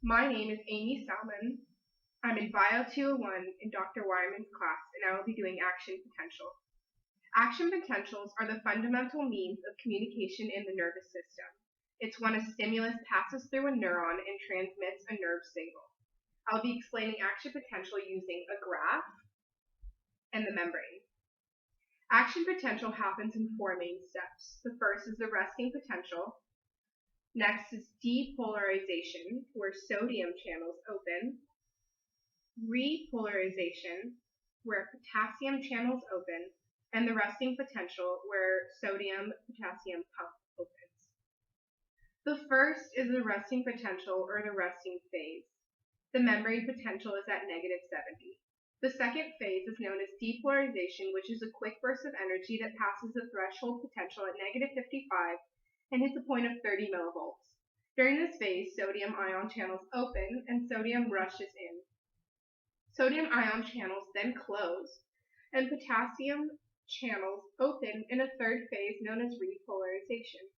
My name is Amy Salman. I'm in Bio 201 in Dr. Wireman's class, and I will be doing action potential. Action potentials are the fundamental means of communication in the nervous system. It's when a stimulus passes through a neuron and transmits a nerve signal. I'll be explaining action potential using a graph and the membrane. Action potential happens in four main steps. The first is the resting potential. Next is depolarization, where sodium channels open. Repolarization, where potassium channels open. And the resting potential, where sodium-potassium pump opens. The first is the resting potential, or the resting phase. The membrane potential is at -70. The second phase is known as depolarization, which is a quick burst of energy that passes the threshold potential at -55 and hits a point of 30 millivolts. During this phase, sodium ion channels open and sodium rushes in. Sodium ion channels then close, and potassium channels open in a third phase known as repolarization.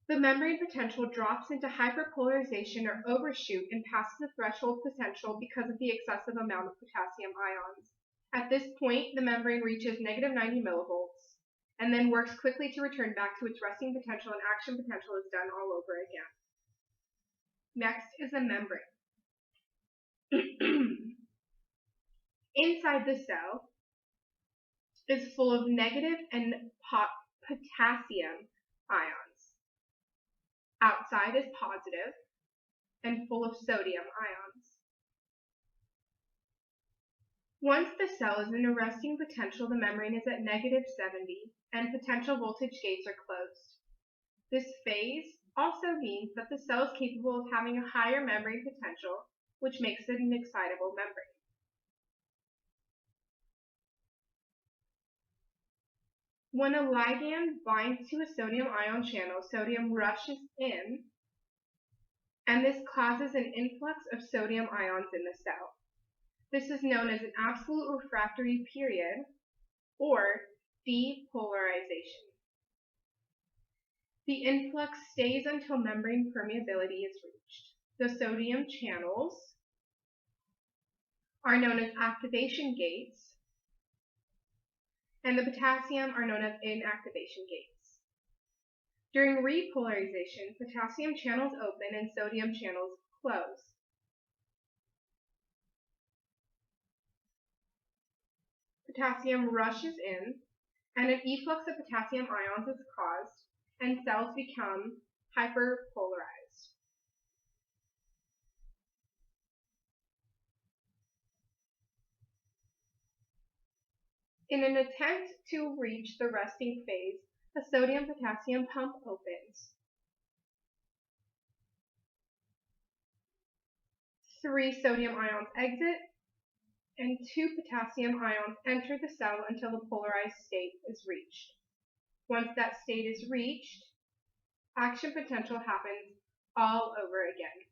The membrane potential drops into hyperpolarization or overshoot and passes the threshold potential because of the excessive amount of potassium ions. At this point, the membrane reaches -90 millivolts and then works quickly to return back to its resting potential, and action potential is done all over again. Next is the membrane. Inside the cell is full of negative and potassium ions. Outside is positive and full of sodium ions. Once the cell is in a resting potential, the membrane is at -70 and potential voltage gates are closed. This phase also means that the cell is capable of having a higher membrane potential, which makes it an excitable membrane. When a ligand binds to a sodium ion channel, sodium rushes in, and this causes an influx of sodium ions in the cell. This is known as an absolute refractory period, or depolarization. The influx stays until membrane permeability is reached. The sodium channels are known as activation gates, and the potassium are known as inactivation gates. During repolarization, potassium channels open and sodium channels close. Potassium rushes in, and an efflux of potassium ions is caused, and cells become hyperpolarized. In an attempt to reach the resting phase, a sodium-potassium pump opens. 3 sodium ions exit, and 2 potassium ions enter the cell until the polarized state is reached. Once that state is reached, action potential happens all over again.